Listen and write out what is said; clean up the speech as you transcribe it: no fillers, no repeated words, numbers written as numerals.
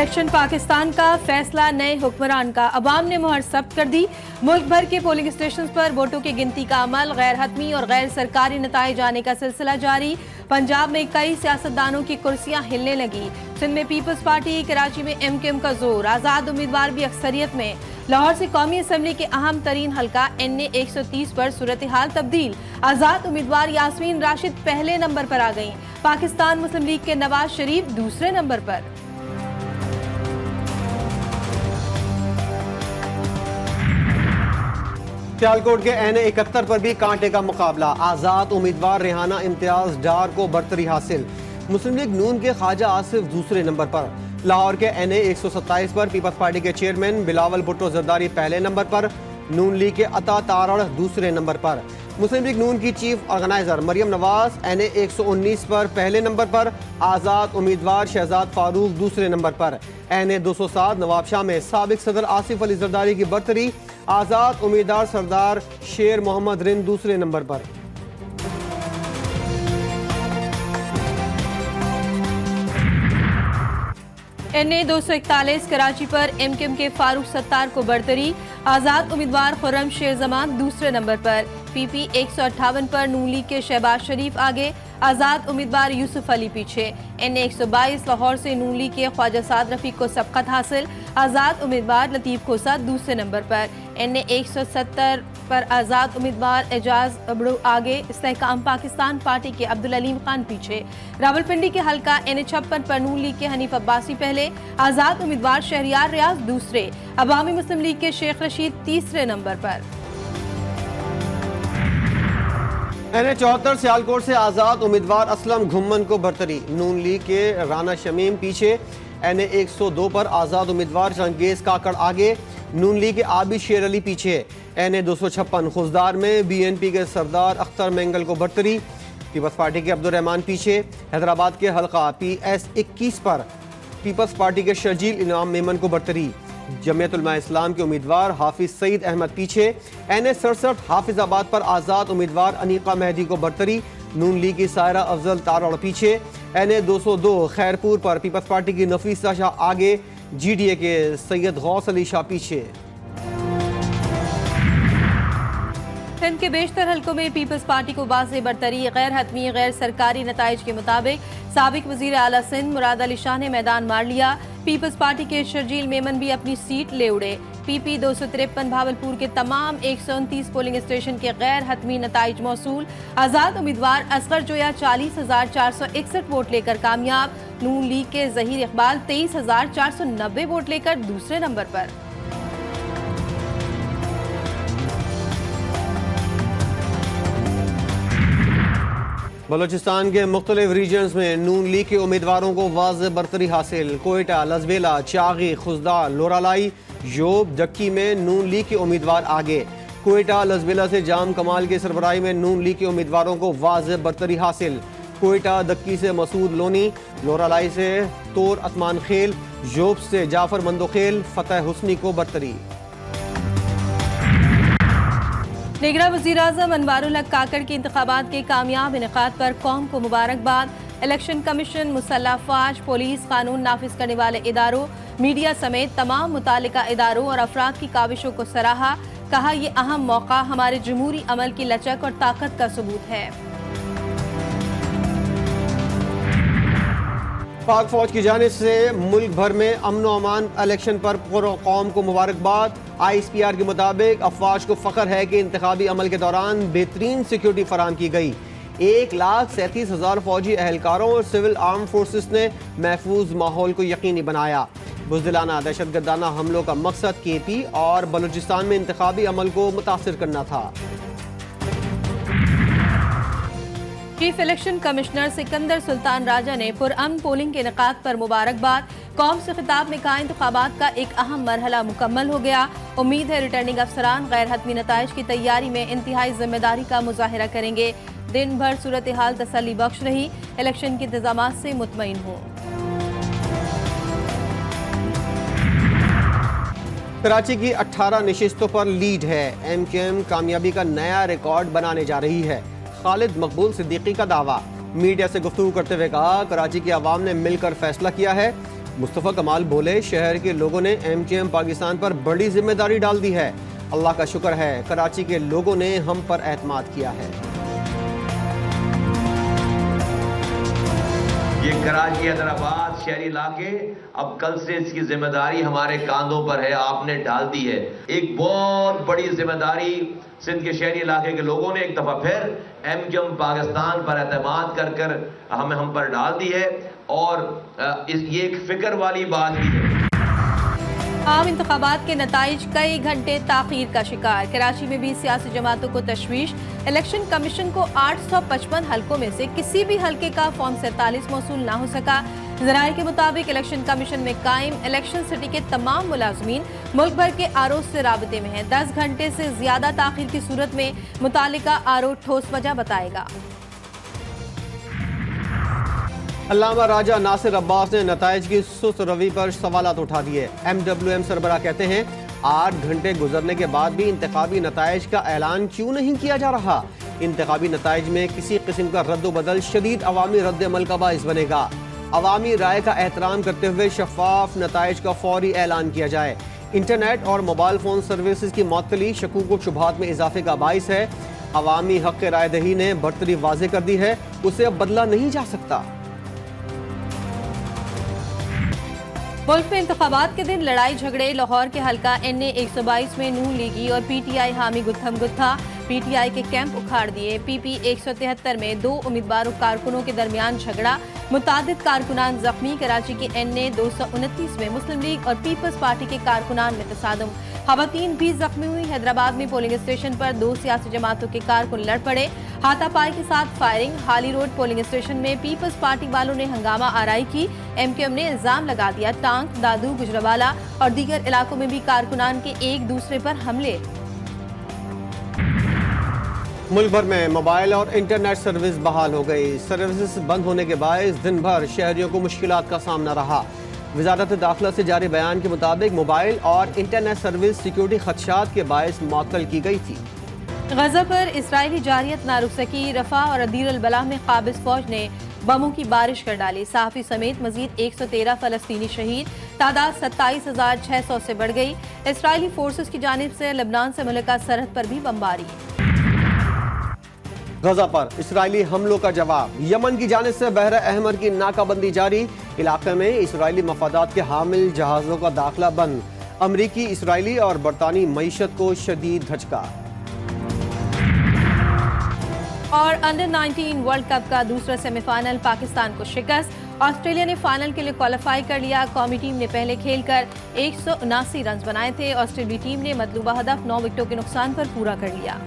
Election Pakistan का फैसला नए हुक्मरान का, अवाम ने मुहर सब्त कर दी। मुल्क भर के पोलिंग स्टेशन पर वोटों की गिनती का अमल, गैर हतमी और गैर सरकारी नताइज आने का सिलसिला जारी। पंजाब में कई सियासतदानों की कुर्सियां हिलने लगी। सिंध में पीपल्स पार्टी, कराची में MKM का जोर, आजाद उम्मीदवार भी अक्सरियत में। लाहौर से कौमी असम्बली के अहम तरीन हल्का NA 130 पर सूरत हाल तब्दील। आजाद उम्मीदवार यास्मीन राशिद पहले नंबर पर आ गईं। पाकिस्तान मुस्लिम लीग के नवाज शरीफ दूसरे नंबर पर। सियालकोट के NA 71 पर भी कांटे का मुकाबला। आजाद उम्मीदवार रेहाना इम्तियाज डार को बरतरी हासिल। मुस्लिम लीग नून के ख्वाजा आसिफ दूसरे नंबर पर। लाहौर के NA 127 पर पीपल्स पार्टी के चेयरमैन बिलावल भुट्टो जरदारी पहले नंबर पर। नून लीग के अता तारड़ दूसरे नंबर पर। मुस्लिम लीग नून की chief organizer Maryam Nawaz NA 119 पर पहले नंबर पर। आजाद उम्मीदवार शहजाद फारूक दूसरे नंबर पर। NA 207 नवाबशाह में साबिक सदर आसिफ अली जरदारी की बरतरी। आजाद उम्मीदवार सरदार शेर मोहम्मद रिंद दूसरे नंबर पर। NA 241 कराची पर MKM के फारूक सत्तार को बरतरी। आजाद उम्मीदवार खुर्रम शेर जमान दूसरे नंबर पर। PP 158 पर नून लीग के शहबाज शरीफ आगे। आजाद उम्मीदवार यूसुफ अली पीछे। NA 122 लाहौर से नून लीग के ख्वाजा साद रफीक को सबकत हासिल। आजाद उम्मीदवार लतीफ खोसा दूसरे नंबर पर। NA 170 पर आजाद उम्मीदवार एजाज अबड़ू आगे। इस्तेहकाम पाकिस्तान पार्टी के अब्दुल अलीम खान पीछे। रावलपिंडी के हल्का NA 56 पर नून लीग के हनीफ अब्बासी पहले। आजाद उम्मीदवार शहरियार रियाज दूसरे। अवामी मुस्लिम लीग के शेख रशीद तीसरे नंबर पर। NA 74 सियालकोट से आजाद उम्मीदवार असलम घुम्मन को बरतरी। नून लीग के राना शमीम पीछे। NA 102 पर आजाद उम्मीदवार चंगेज काकड़ आगे। नून लीग के आबिद शेर अली पीछे। NA 256 खुजदार में BNP के सरदार अख्तर मेंगल को बरतरी। पीपल्स पार्टी के अब्दुर्रहमान पीछे। हैदराबाद के हल्का PS 21 पर पीपल्स पार्टी के शर्जील इनाम मेमन को बरतरी। जमीयत उलमा इस्लाम के उम्मीदवार हाफिज सईद अहमद पीछे। NA 67 हाफिजाबाद पर आजाद उम्मीदवार अनीका मेहदी को बरतरी। नून लीग की सायरा अफजल तारड़ पीछे। NA 202 खैरपुर पर पीपल्स पार्टी की नफीसा शाह आगे। GDA के सैयद गौस अली शाह पीछे। सिंध के बेशतर हल्कों में पीपल्स पार्टी को वाज़ेह बरतरी। गैर हतमी गैर सरकारी नताइज के मुताबिक साबिक वजीर आला सिंध मुराद अली शाह ने मैदान मार लिया। पीपल्स पार्टी के शर्जील मेमन भी अपनी सीट ले उड़े। PP 253 भावलपुर के तमाम 129 पोलिंग स्टेशन के गैर हतमी नताइज मौसूल। आजाद उम्मीदवार असगर जोया 40,461 वोट लेकर कामयाब। नून लीग के जहीर इकबाल 23,490 वोट लेकर दूसरे नंबर पर। बलोचिस्तान के मुख्तलिफ रीजन्स में नून लीग के उम्मीदवारों को वाज़ेह बरतरी हासिल। कोयटा, लजबेला, चागी, खुजदा, लोरालाई, योब, डक्की में नून लीग के उम्मीदवार आगे। कोयटा लजबेला से जाम कमाल की सरबराही में नून लीग के उम्मीदवारों को वाज़ेह बरतरी हासिल। कोयटा दक्की से मसूद लोनी, लोरालाई से तोर अतमान खेल, योब से जाफर मंदोखेल, फतेह हुस्नी को बरतरी। निगरां वज़ीर आज़म अनवारुल हक काकड़ के इंतखाबात के कामयाब इनेकाद पर कौम को मुबारकबाद। इलेक्शन कमीशन, मुसल्लह अफवाज, पुलिस, कानून नाफिज करने वाले इदारों, मीडिया समेत तमाम मुतालिका इदारों और अफराद की काविशों को सराहा। कहा, यह अहम मौका हमारे जमहूरी अमल की लचक और ताकत का सबूत है। पाक फौज की जानिब से मुल्क भर में अमन व अमान इलेक्शन पर पूरे कौम को मुबारकबाद। ISPR के मुताबिक अफवाज को फ़ख्र है कि इंतखाबी अमल के दौरान बेहतरीन सिक्योरिटी फराम की गई। 1,37,000 फौजी एहलकारों और सिविल आर्म फोर्सेस ने महफूज माहौल को यकीनी बनाया। बुज़दिलाना दहशतगर्दाना हमलों का मकसद KP और बलूचिस्तान में इंतखाबी अमल को मुतासिर करना था। Chief election commissioner Sikandar Sultan Raja ने पुरअमन पोलिंग के इनेकाद पर मुबारकबाद। कौम से खिताब में कहा, इंतखाबात का एक अहम मरहला मुकम्मल हो गया। उम्मीद है रिटर्निंग अफसरान गैर हतमी नताइज की तैयारी में इंतहाई जिम्मेदारी का मुजाहिरा करेंगे। दिन भर सूरत हाल तसल्ली बख्श रही। इलेक्शन के इंतजामात से मुतमईन हूँ। कराची की 18 नशिस्तों पर लीड है। MKM कामयाबी का नया रिकॉर्ड बनाने जा रही है। खालिद मकबूल सिद्दीकी का दावा। मीडिया से गुफ्तगू करते हुए कहा, कराची के अवाम ने मिलकर फैसला किया है। मुस्तफ़ा कमाल बोले, शहर के लोगों ने MKM पाकिस्तान पर बड़ी जिम्मेदारी डाल दी है। अल्लाह का शुक्र है, कराची के लोगों ने हम पर एतमाद किया है। ये कराची, हैदराबाद, शहरी इलाके, अब कल से इसकी जिम्मेदारी हमारे कांधों पर है, आपने डाल दी है। एक बहुत बड़ी जिम्मेदारी सिंध के शहरी इलाके के लोगों ने एक दफा फिर MKM पाकिस्तान पर एतमाद कर कर हम पर डाल दी है, और ये एक फिक्र वाली बात भी है। आम इंतखाबात के नताइज कई घंटे ताखीर का शिकार। कराची में भी सियासी जमातों को तशवीश। इलेक्शन कमीशन को 855 हलकों में से किसी भी हलके का फॉर्म 47 मौसूल ना हो सका। ज़राए के मुताबिक इलेक्शन कमीशन में कायम इलेक्शन सिटी के तमाम मुलाजमीन मुल्क भर के आरओ से राबते में हैं। 10 घंटे से ज्यादा ताखीर की सूरत में मुतालिका आरओ ठोस वजह बताएगा। अल्लामा राजा नासिर अब्बास ने नताइज की सुस्त रवि पर सवालात उठा दिए। MWM सरबराह कहते हैं, 8 घंटे गुजरने के बाद भी इंतखाबी नताइज का ऐलान क्यों नहीं किया जा रहा। इंतखाबी नताइज में किसी किस्म का रद्द-ओ-बदल शदीद अवामी रद्द-ए-अमल का बाइस बनेगा। अवामी राय का एहतराम करते हुए शफाफ नताइज का फौरी ऐलान किया जाए। इंटरनेट और मोबाइल फ़ोन सर्विसेज की मअतली शकूक व शुबहात में इजाफे का बाइस है। अवामी हक़ राय दही ने बरतरी वाज़े कर दी है, उसे अब बदला नहीं जा सकता। मुल्क में इंतखाबात के दिन लड़ाई झगड़े। लाहौर के हल्का NA 122 में नून लीगी और PTI हामी गुत्थम गुत्था। PTI के कैंप उखाड़ दिए। PP 173 में 2 उम्मीदवारों कारकुनों के दरमियान झगड़ा, मुतादिद कारकुनान जख्मी। कराची के NA 229 में मुस्लिम लीग और पीपल्स पार्टी के कारकुनान में तसादुम, खवातीन भी जख्मी हुई। हैदराबाद में पोलिंग स्टेशन पर 2 सियासी जमातों के कारकुन लड़ पड़े, हाथापाई के साथ फायरिंग। हाली रोड पोलिंग स्टेशन में पीपल्स पार्टी वालों ने हंगामा आराई की। MKM ने इल्जाम लगा दिया टांग, दादू, गुजरावाला और दीगर इलाकों में भी कारकुनान के एक दूसरे पर हमले। मुल्क भर में मोबाइल और इंटरनेट सर्विस बहाल हो गई। सर्विसेज बंद होने के बायस दिन भर शहरियों को मुश्किलात का सामना रहा। वजारत दाखिला से जारी बयान के मुताबिक मोबाइल और इंटरनेट सर्विस सिक्योरिटी खदशात के बायस मुअत्तल की गई थी। गजा पर इसराइली जारियत ना रुक सकी। रफा और अदीर अल बलाह में काबिज फौज ने बमों की बारिश कर डाली। सहाफी समेत मजीद 113 फलस्तीनी शहीद, तादाद 27,600 से बढ़ गई। इसराइली फोर्सेस की जानिब से लेबनान से मुल्का सरहद पर भी बमबारी। गजा पर इसराइली हमलों का जवाब। यमन की जानिब से बहर अहमर की नाकाबंदी जारी। इलाके में इसराइली मफादात के हामिल जहाज़ों का दाखिला बंद। अमरीकी, इसराइली और बरतानी मईशत को शदीद धचका। और अंडर 19 वर्ल्ड कप का दूसरा सेमीफाइनल, पाकिस्तान को शिकस्त। ऑस्ट्रेलिया ने फाइनल के लिए क्वालिफाई कर लिया। कौमी टीम ने पहले खेलकर 179 रन बनाए थे। ऑस्ट्रेलियाई टीम ने मतलूबा हदफ 9 विकेटों के नुकसान पर पूरा कर लिया।